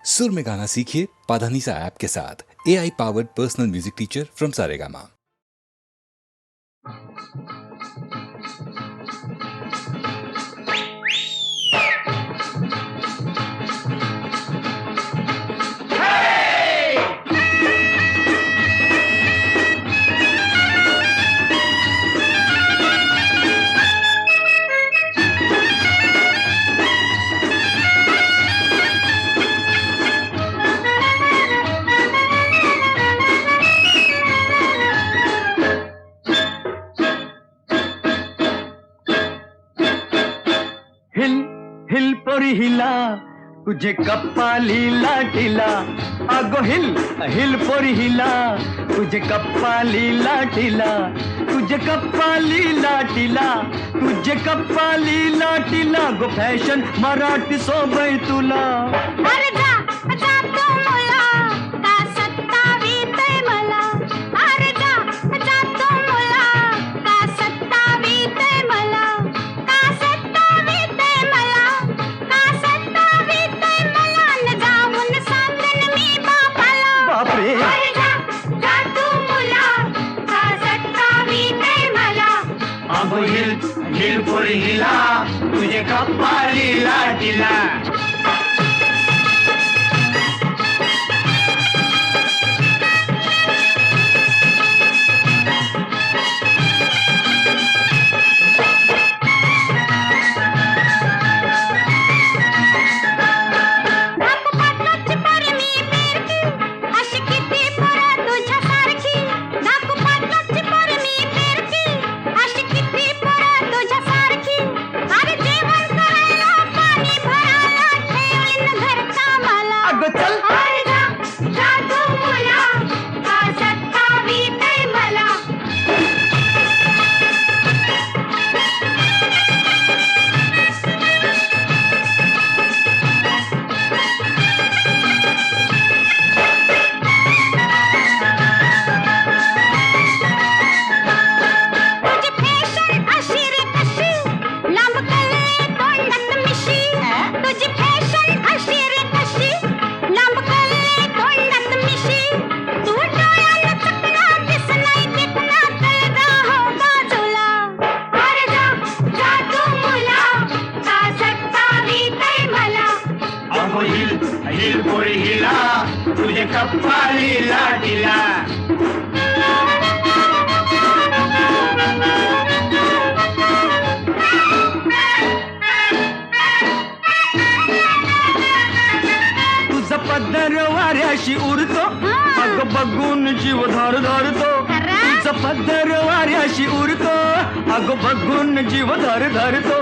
सुर में गाना सीखिए पाधानीसा ऐप के साथ। AI powered personal music teacher from Saregama. Hill hill पोरी हिला तुझे कप्पाली लाटीला अगो हिल हिल पोरी हिला तुझे कप्पाली लाटीला तुझे कप्पाली लाटीला तुझे कप्पाली लाटीला गो फॅशन मराठी सोबय तुला अरे जा जा तो मुला का सत्तावीतय मला अरे जा जा तो मुला का सत्तावीतय मला का सत्तावीतय मला का सत्तावीतय मला न जाऊन सांगन मी बापाला बापरे अरे जा जा तू मुला का सत्तावीतय मला अगो हिल हिल पोरी हिला तुझे कप्पाली लाटीला नागपाटलाची परमी पेरकी अशी किती पोरं तुझ्यासारखी नागपाटलाची परमी पेरकी अशी किती पोरं तुझ्यासारखी अरे जेवण करायला पाणी भरायला ठेवीन घरकामाला अगं चल. अरे जा जा तू मुला का सत्तावीतय मला तुझी फॅशन अशी रे कशी लांब कले तोंडात मिशी तुझी फॅशन अशी रे कशी लांब कले तोंडात मिशी तू डोळ्याला चकना दिस नाही दिखना कळगा हो बाजूला अरे जा जा तू मुला का सत्तावीतय मला अगो हिल हिल पोरी हिला तुझे कप्पाली लाटीला तुझा पदर वाऱ्याशी उरतो अग बघून जीव धर धरतो तुझा पदर वाऱ्याशी उरतो अग बघून जीव धर धरतो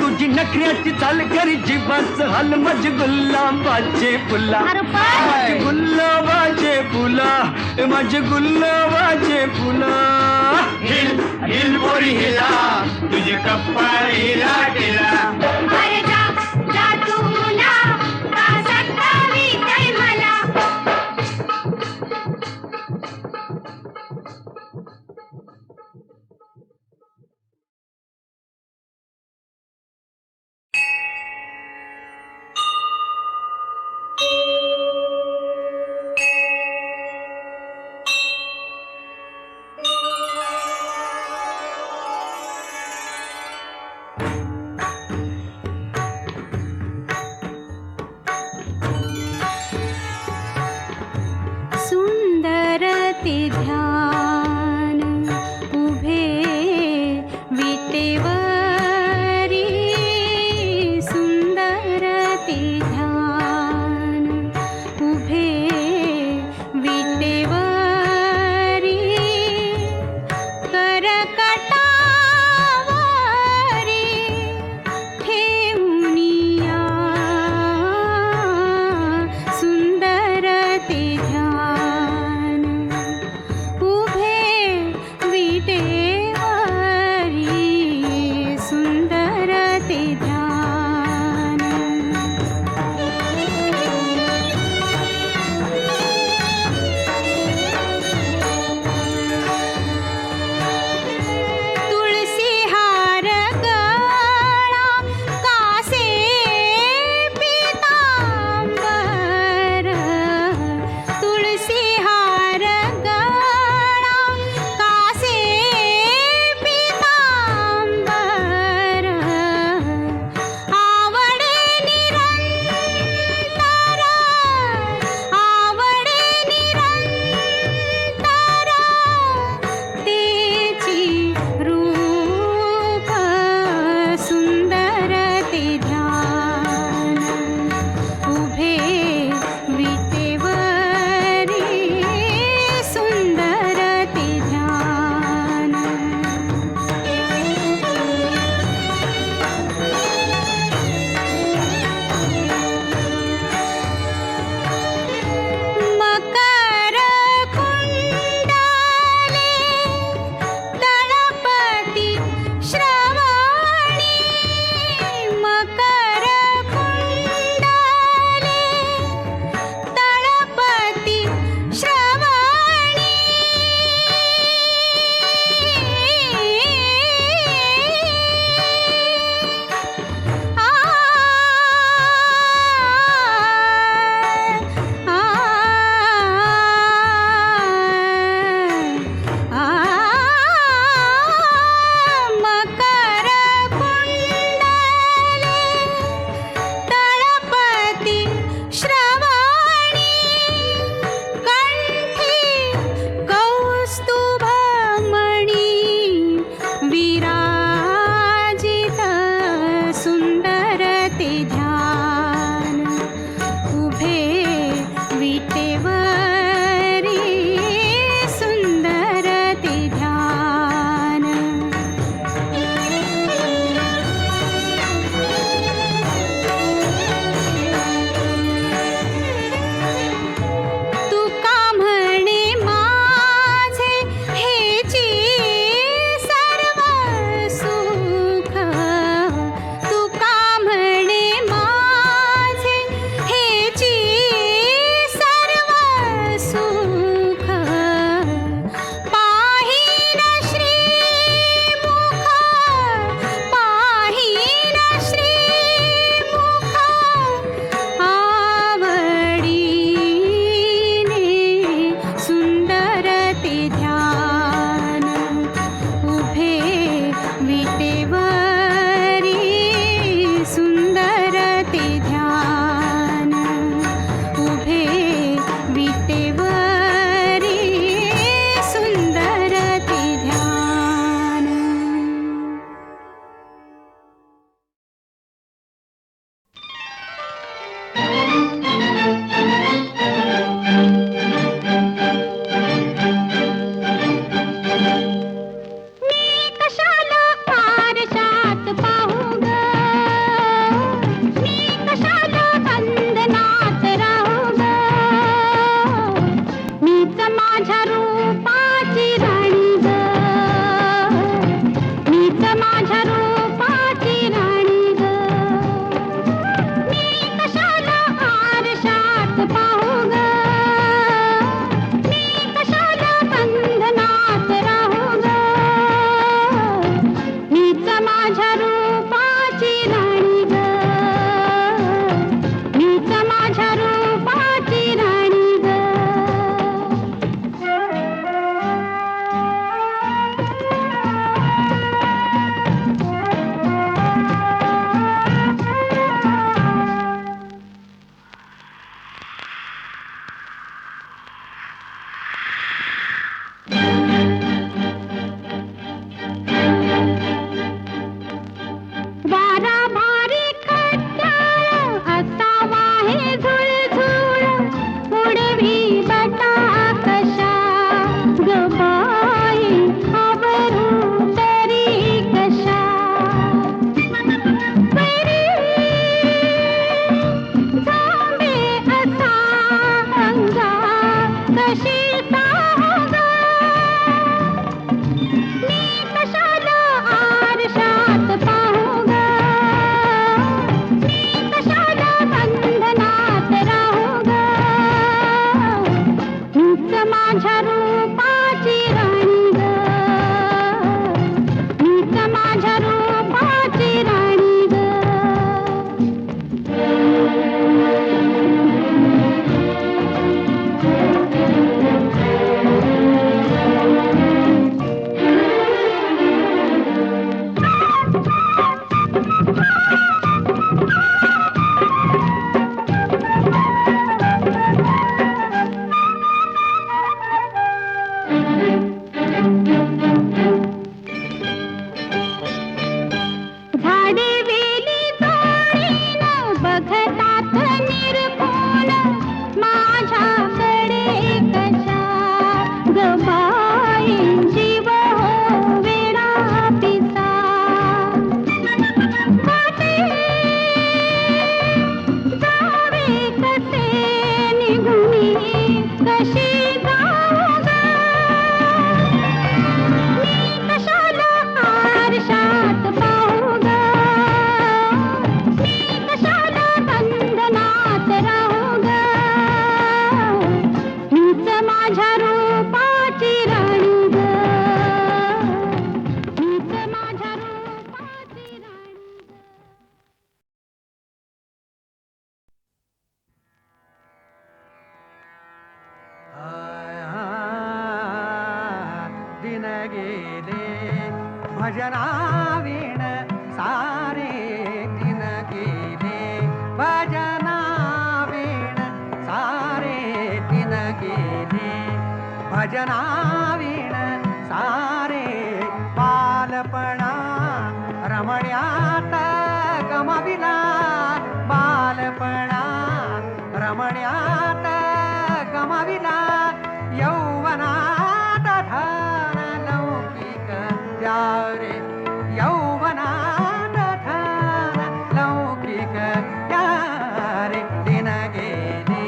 तुझी नखऱ्याची चाल करी जीवाच हल मज गुलाबाचे फुला अरे बाय. माझे गुलाबाचे फुला माझे गुलाबाचे फुला हिल हिल पोरी हिला तुझे कप्पाली लाटीला अरे जा जा तू मुला का सत्तावीतय मला गेले भजनावीण सारे दिन गेले भजनावीण सारे दिन गेले भजनावीण सारे बालपणा रमण्यात गमविला बालपणा रमण्यात गमविला यौवनात धन लौकिक प्यारे यौवनात धन लौकिक प्यारे दिन गेले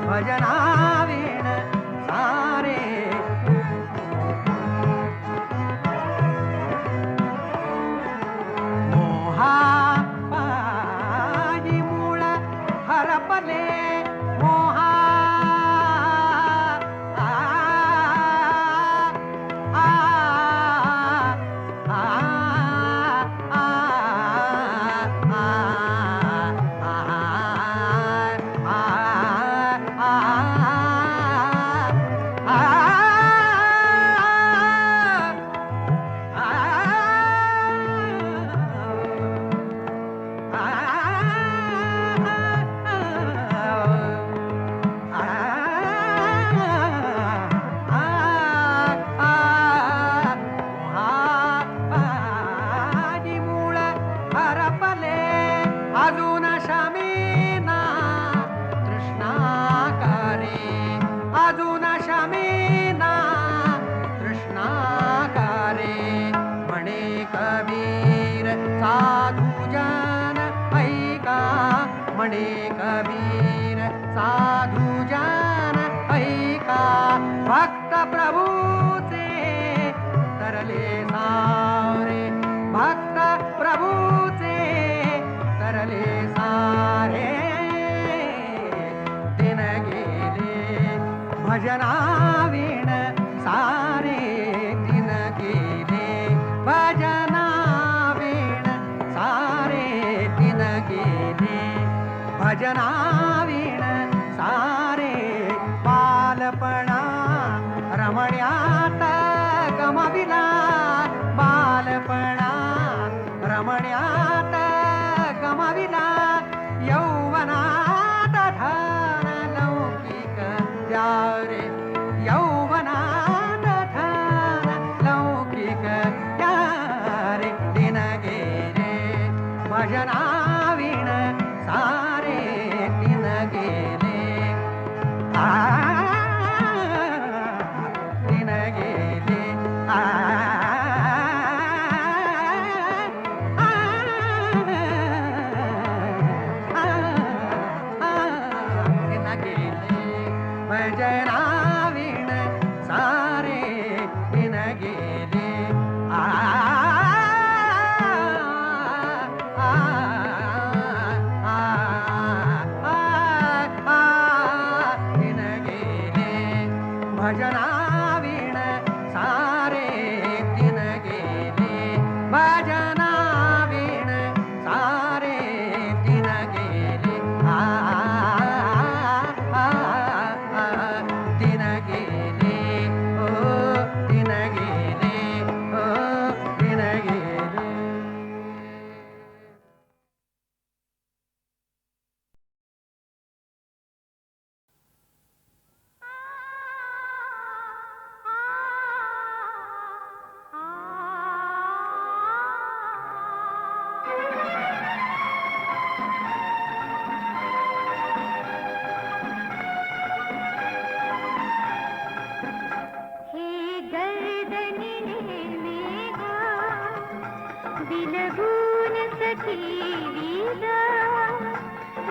भजनावीण सारे मोहा पायी मूळ हरपले मोहा अजून शमीना तृष्णाकारे अजून शमीना तृष्णाकारे म्हणे कबीर साधुजन ऐका म्हणे कबीर साधुजन ऐका भक्त प्रभूचे तरले सारे भक्त प्रभूचे तरले सारे दिन गेले भजनावीण सारे दिन गेले भजनावीण सारे दिन गेले भजनावीण सारे बालपणा रमण्यात गमविला बालपणा रमण्यात गमविला यौवनात धन लौकिक प्यारे यौवनात धन लौकिक प्यारे दिन गेले भजनावीण सारे दिन गेले दिन गेले भजनावीण सारे दिन गेले दिन गेले भजनावीण सारे दिन गेले भजनावीण सारे दिन गेले दिन गेले ओ दिन गेले ओ दिन गेले हे गर्दनीने मेघा बिलगून सखी वीज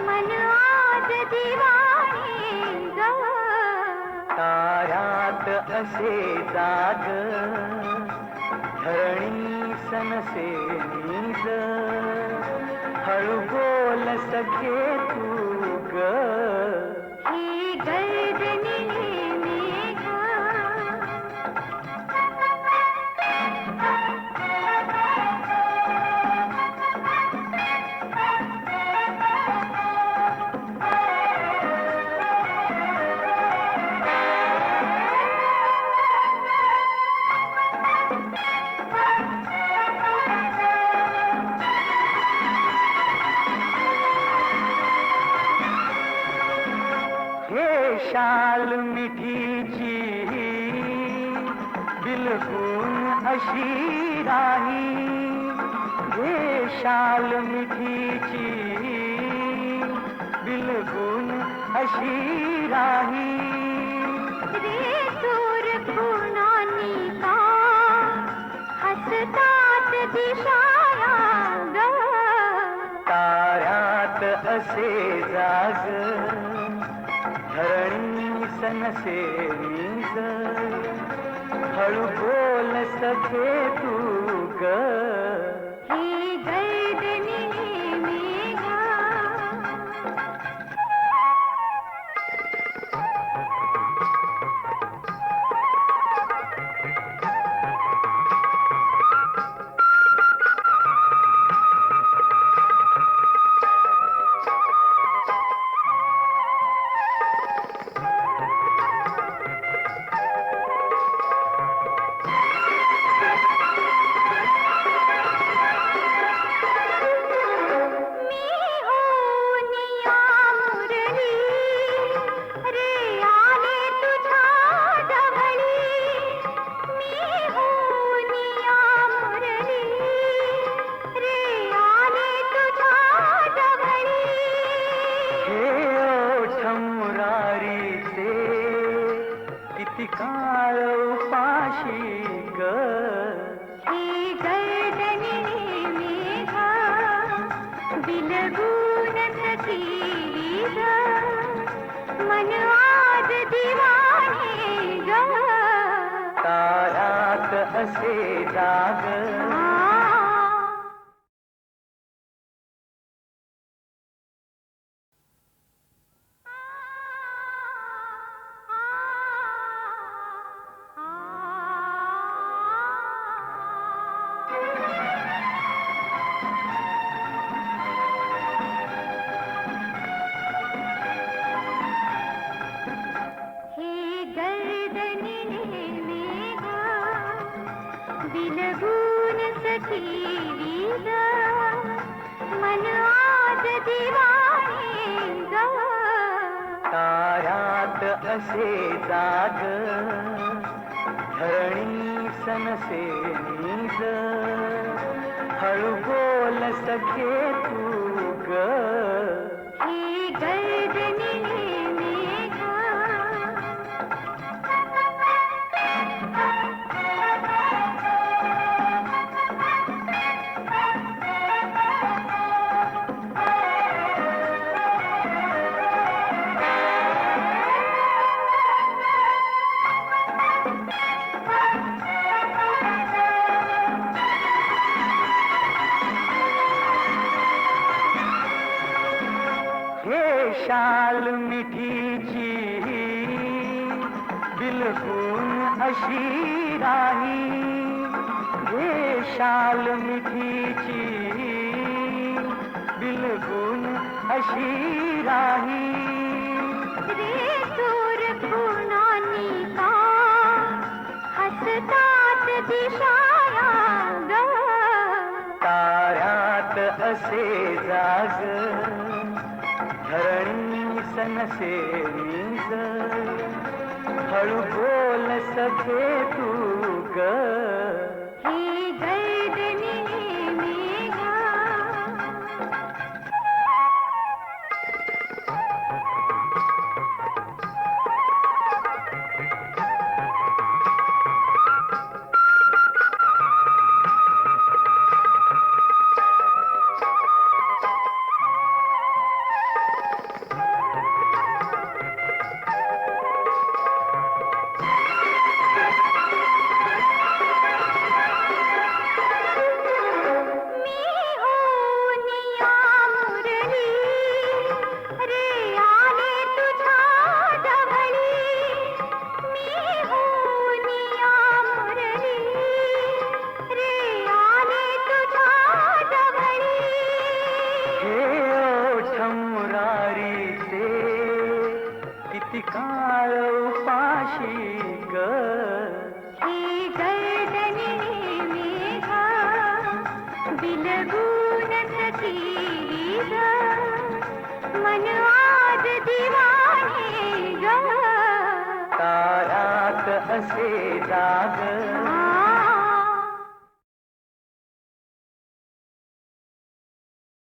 मन आज दिवाणे ग ताऱ्यात असे जाग धरणी सनसे नीज हळू बोल सखे तू ग हे गर्दनीने मेघा हे शाल मिठीची बिलकुल अशी राही, हे शाल मिठीची बिलकुल अशी राही. रे सूर खुनानी का हसतात दिशाया ग. ताऱ्यात असे जाग धरणी सनसे मीज, हळू बोल सखे तू ग. हे गर्दनी मेघा किती काळ उपाशी ग. हे गर्दनी मेघा बिलगून सखी ग. मन आज दिवाने ग. तारात असे जाग बिलगून सखी ग. मन आज दिवाने ग. ताऱ्यात असे जाग धरणी सनसे नीज, हळू बोल सखे तू ग. हे गर्दनी मेघा हे शाल मिठीची बिलकुल अशी राही, हे शाल मिठीची बिलकुल अशी राही. रे सूर खुनानी का हसतात दिशाया ग. ताऱ्यात असे जाग धरणी सनसे नीज, हळू बोल सखे तू ग. हे गर्दनी मेघा किती काळ उपाशी ग. हे गर्दनी मेघा बिलगून सखी ग. मन आज दिवाने असे जाग